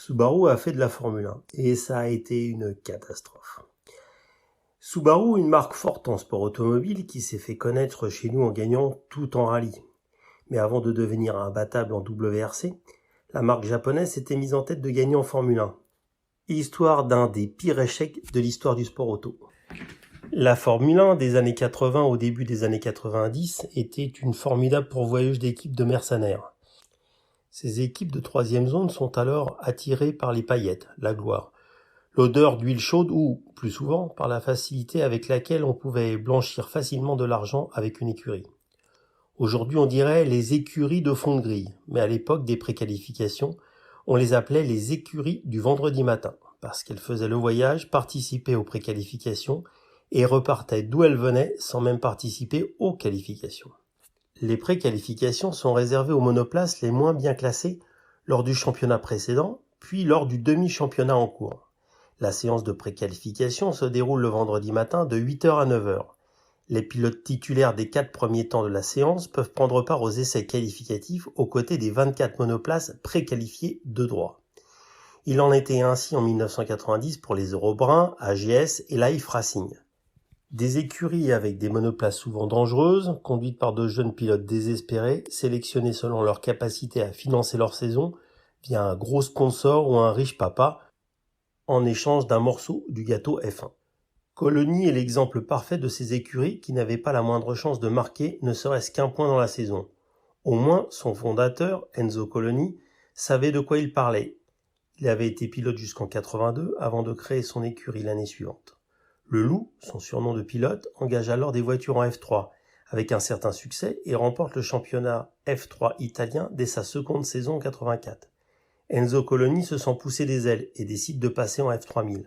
Subaru a fait de la Formule 1 et ça a été une catastrophe. Subaru, une marque forte en sport automobile qui s'est fait connaître chez nous en gagnant tout en rallye. Mais avant de devenir imbattable en WRC, la marque japonaise s'était mise en tête de gagner en Formule 1. Histoire d'un des pires échecs de l'histoire du sport auto. La Formule 1 des années 80 au début des années 90 était une formidable pourvoyeuse d'équipes de mercenaires. Ces équipes de troisième zone sont alors attirées par les paillettes, la gloire, l'odeur d'huile chaude ou, plus souvent, par la facilité avec laquelle on pouvait blanchir facilement de l'argent avec une écurie. Aujourd'hui, on dirait les écuries de fond de grille, mais à l'époque des préqualifications, on les appelait les écuries du vendredi matin, parce qu'elles faisaient le voyage, participaient aux préqualifications et repartaient d'où elles venaient sans même participer aux qualifications. Les préqualifications sont réservées aux monoplaces les moins bien classés lors du championnat précédent, puis lors du demi-championnat en cours. La séance de préqualification se déroule le vendredi matin de 8h à 9h. Les pilotes titulaires des 4 premiers temps de la séance peuvent prendre part aux essais qualificatifs aux côtés des 24 monoplaces préqualifiées de droit. Il en était ainsi en 1990 pour les Eurobrun, AGS et Life Racing. Des écuries avec des monoplaces souvent dangereuses, conduites par de jeunes pilotes désespérés, sélectionnés selon leur capacité à financer leur saison via un gros sponsor ou un riche papa, en échange d'un morceau du gâteau F1. Colony est l'exemple parfait de ces écuries qui n'avaient pas la moindre chance de marquer ne serait-ce qu'un point dans la saison. Au moins, son fondateur, Enzo Colony, savait de quoi il parlait. Il avait été pilote jusqu'en 82 avant de créer son écurie l'année suivante. Le Loup, son surnom de pilote, engage alors des voitures en F3 avec un certain succès et remporte le championnat F3 italien dès sa seconde saison en 84. Enzo Colony se sent pousser des ailes et décide de passer en F3000.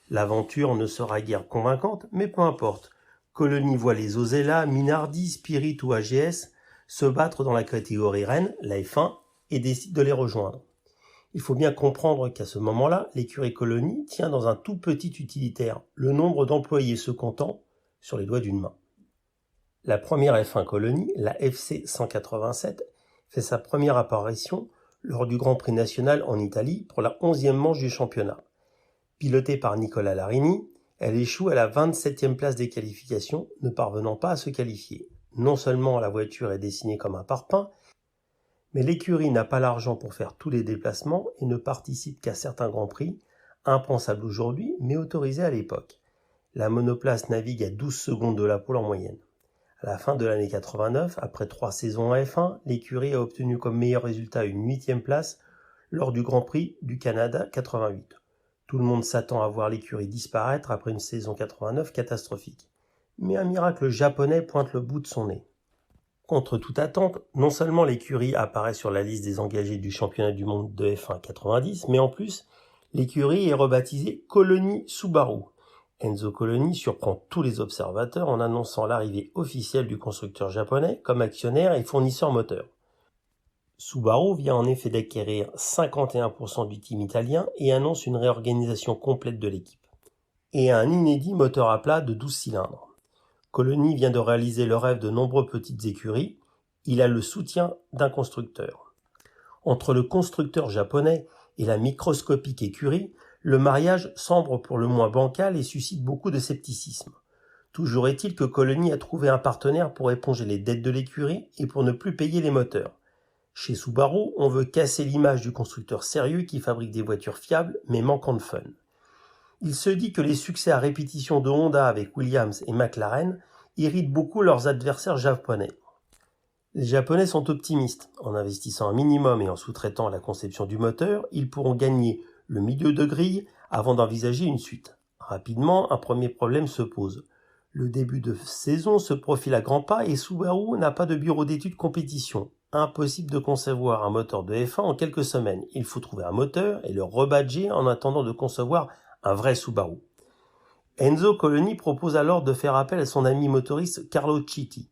L'aventure ne sera guère convaincante, mais peu importe. Colony voit les Osella, Minardi, Spirit ou AGS se battre dans la catégorie reine, la F1, et décide de les rejoindre. Il faut bien comprendre qu'à ce moment-là, l'écurie Colony tient dans un tout petit utilitaire, le nombre d'employés se comptant sur les doigts d'une main. La première F1 Colony, la FC 187, fait sa première apparition lors du Grand Prix national en Italie pour la 11e manche du championnat. Pilotée par Nicola Larini, elle échoue à la 27e place des qualifications, ne parvenant pas à se qualifier. Non seulement la voiture est dessinée comme un parpaing, mais l'écurie n'a pas l'argent pour faire tous les déplacements et ne participe qu'à certains grands prix, impensables aujourd'hui, mais autorisés à l'époque. La monoplace navigue à 12 secondes de la pole en moyenne. À la fin de l'année 89, après 3 saisons en F1, l'écurie a obtenu comme meilleur résultat une 8e place lors du Grand Prix du Canada 88. Tout le monde s'attend à voir l'écurie disparaître après une saison 89 catastrophique. Mais un miracle japonais pointe le bout de son nez. Contre toute attente, non seulement l'écurie apparaît sur la liste des engagés du championnat du monde de F1 90, mais en plus, l'écurie est rebaptisée Colony Subaru. Enzo Colony surprend tous les observateurs en annonçant l'arrivée officielle du constructeur japonais comme actionnaire et fournisseur moteur. Subaru vient en effet d'acquérir 51% du team italien et annonce une réorganisation complète de l'équipe. Et un inédit moteur à plat de 12 cylindres. Colony vient de réaliser le rêve de nombreuses petites écuries, il a le soutien d'un constructeur. Entre le constructeur japonais et la microscopique écurie, le mariage semble pour le moins bancal et suscite beaucoup de scepticisme. Toujours est-il que Colony a trouvé un partenaire pour éponger les dettes de l'écurie et pour ne plus payer les moteurs. Chez Subaru, on veut casser l'image du constructeur sérieux qui fabrique des voitures fiables mais manquant de fun. Il se dit que les succès à répétition de Honda avec Williams et McLaren irritent beaucoup leurs adversaires japonais. Les Japonais sont optimistes. En investissant un minimum et en sous-traitant la conception du moteur, ils pourront gagner le milieu de grille avant d'envisager une suite. Rapidement, un premier problème se pose. Le début de saison se profile à grands pas et Subaru n'a pas de bureau d'études compétition. Impossible de concevoir un moteur de F1 en quelques semaines. Il faut trouver un moteur et le rebadger en attendant de concevoir un vrai Subaru. Enzo Colony propose alors de faire appel à son ami motoriste Carlo Chitti.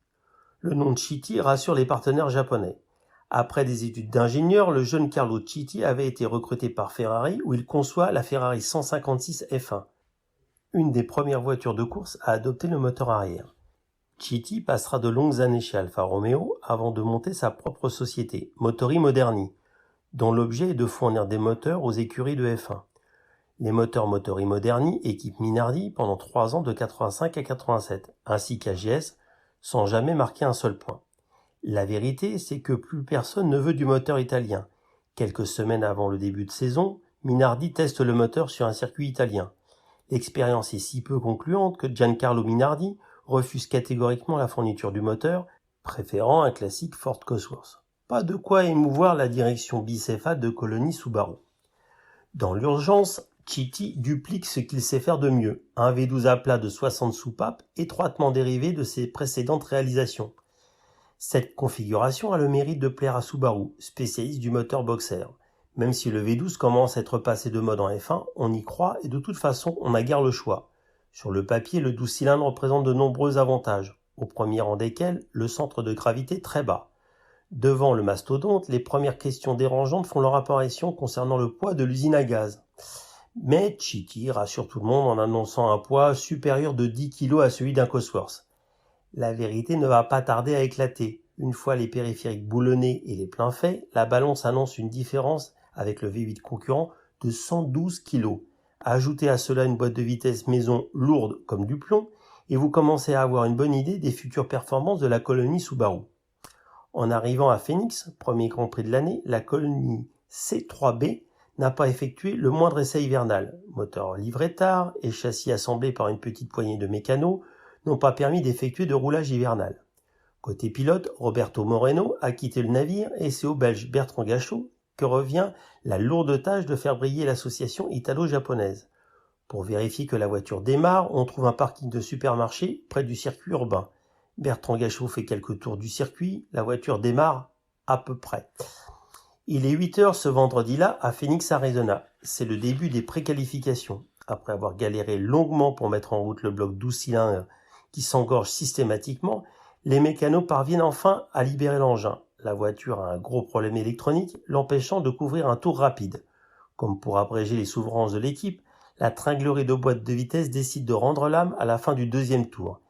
Le nom de Chitti rassure les partenaires japonais. Après des études d'ingénieur, le jeune Carlo Chitti avait été recruté par Ferrari où il conçoit la Ferrari 156 F1, une des premières voitures de course à adopter le moteur arrière. Chitti passera de longues années chez Alfa Romeo avant de monter sa propre société, Motori Moderni, dont l'objet est de fournir des moteurs aux écuries de F1. Les moteurs Motori Moderni équipent Minardi pendant 3 ans de 85 à 87, ainsi qu'AGS, sans jamais marquer un seul point. La vérité, c'est que plus personne ne veut du moteur italien. Quelques semaines avant le début de saison, Minardi teste le moteur sur un circuit italien. L'expérience est si peu concluante que Giancarlo Minardi refuse catégoriquement la fourniture du moteur, préférant un classique Ford Cosworth. Pas de quoi émouvoir la direction bicéphale de Colony Subaru. Dans l'urgence, Chiti duplique ce qu'il sait faire de mieux, un V12 à plat de 60 soupapes étroitement dérivé de ses précédentes réalisations. Cette configuration a le mérite de plaire à Subaru, spécialiste du moteur boxer. Même si le V12 commence à être passé de mode en F1, on y croit et de toute façon on n'a guère le choix. Sur le papier, le 12 cylindres présente de nombreux avantages, au premier rang desquels le centre de gravité très bas. Devant le mastodonte, les premières questions dérangeantes font leur apparition concernant le poids de l'usine à gaz. Mais Chiti rassure tout le monde en annonçant un poids supérieur de 10 kg à celui d'un Cosworth. La vérité ne va pas tarder à éclater. Une fois les périphériques boulonnés et les pleins faits, la balance annonce une différence avec le V8 concurrent de 112 kg. Ajoutez à cela une boîte de vitesse maison lourde comme du plomb et vous commencez à avoir une bonne idée des futures performances de la colonie Subaru. En arrivant à Phoenix, premier Grand Prix de l'année, la colonie C3B n'a pas effectué le moindre essai hivernal. Moteur livré tard et châssis assemblé par une petite poignée de mécanos n'ont pas permis d'effectuer de roulage hivernal. Côté pilote, Roberto Moreno a quitté le navire et c'est au Belge Bertrand Gachot que revient la lourde tâche de faire briller l'association italo-japonaise. Pour vérifier que la voiture démarre, on trouve un parking de supermarché près du circuit urbain. Bertrand Gachot fait quelques tours du circuit, la voiture démarre à peu près. Il est 8h ce vendredi-là à Phoenix, Arizona. C'est le début des préqualifications. Après avoir galéré longuement pour mettre en route le bloc 12 cylindres qui s'engorge systématiquement, les mécanos parviennent enfin à libérer l'engin. La voiture a un gros problème électronique, l'empêchant de couvrir un tour rapide. Comme pour abréger les souffrances de l'équipe, la tringlerie de boîte de vitesse décide de rendre l'âme à la fin du deuxième tour.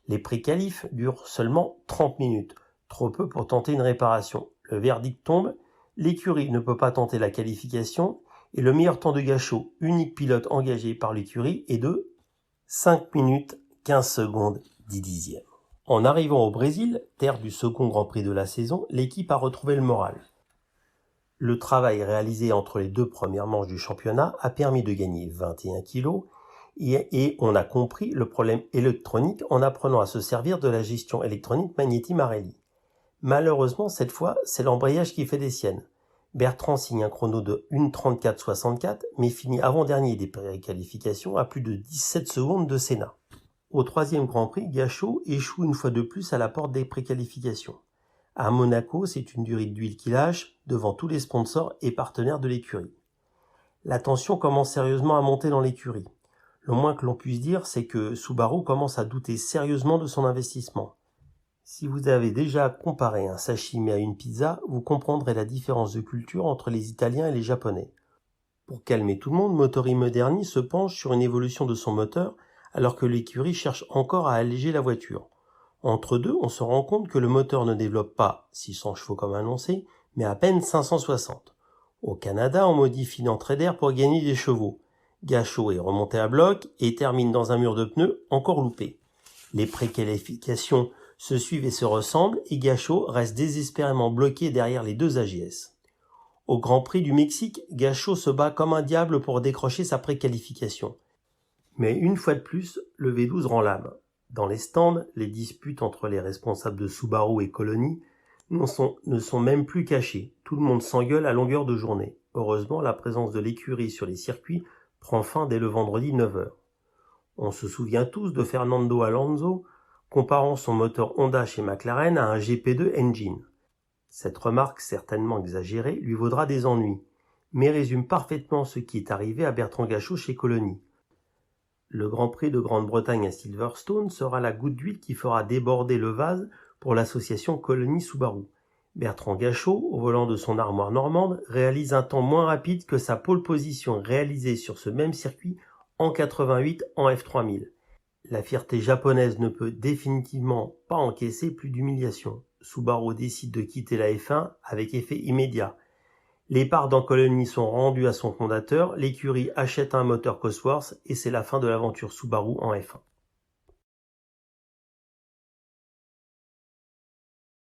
Les préqualifs durent seulement 30 minutes, trop peu pour tenter une réparation. Le verdict tombe, l'écurie ne peut pas tenter la qualification et le meilleur temps de Gachot, unique pilote engagé par l'écurie, est de 5 minutes 15 secondes 10 dixièmes. En arrivant au Brésil, terre du second Grand Prix de la saison, l'équipe a retrouvé le moral. Le travail réalisé entre les 2 premières manches du championnat a permis de gagner 21 kg et on a compris le problème électronique en apprenant à se servir de la gestion électronique Magneti Marelli. Malheureusement, cette fois, c'est l'embrayage qui fait des siennes. Bertrand signe un chrono de 1:34,64 mais finit avant-dernier des préqualifications à plus de 17 secondes de Senna. Au 3e Grand Prix, Gachot échoue une fois de plus à la porte des préqualifications. À Monaco, c'est une durite d'huile qui lâche devant tous les sponsors et partenaires de l'écurie. La tension commence sérieusement à monter dans l'écurie. Le moins que l'on puisse dire, c'est que Subaru commence à douter sérieusement de son investissement. Si vous avez déjà comparé un sashimi à une pizza, vous comprendrez la différence de culture entre les Italiens et les Japonais. Pour calmer tout le monde, Motori Moderni se penche sur une évolution de son moteur alors que l'écurie cherche encore à alléger la voiture. Entre deux, on se rend compte que le moteur ne développe pas 600 chevaux comme annoncé, mais à peine 560. Au Canada, on modifie l'entrée d'air pour gagner des chevaux. Gachot est remonté à bloc et termine dans un mur de pneus encore loupé. Les préqualifications se suivent et se ressemblent et Gachot reste désespérément bloqué derrière les 2 AGS. Au Grand Prix du Mexique, Gachot se bat comme un diable pour décrocher sa préqualification. Mais une fois de plus, le V12 rend l'âme. Dans les stands, les disputes entre les responsables de Subaru et Colony ne sont même plus cachées. Tout le monde s'engueule à longueur de journée. Heureusement, la présence de l'écurie sur les circuits prend fin dès le vendredi 9h. On se souvient tous de Fernando Alonso comparant son moteur Honda chez McLaren à un GP2 engine. Cette remarque certainement exagérée lui vaudra des ennuis, mais résume parfaitement ce qui est arrivé à Bertrand Gachot chez Colony. Le Grand Prix de Grande-Bretagne à Silverstone sera la goutte d'huile qui fera déborder le vase pour l'association Colony-Subaru. Bertrand Gachot, au volant de son armoire normande, réalise un temps moins rapide que sa pole position réalisée sur ce même circuit en 88 en F3000. La fierté japonaise ne peut définitivement pas encaisser plus d'humiliation. Subaru décide de quitter la F1 avec effet immédiat. Les parts d'Ancoloni sont rendues à son fondateur, l'écurie achète un moteur Cosworth et c'est la fin de l'aventure Subaru en F1.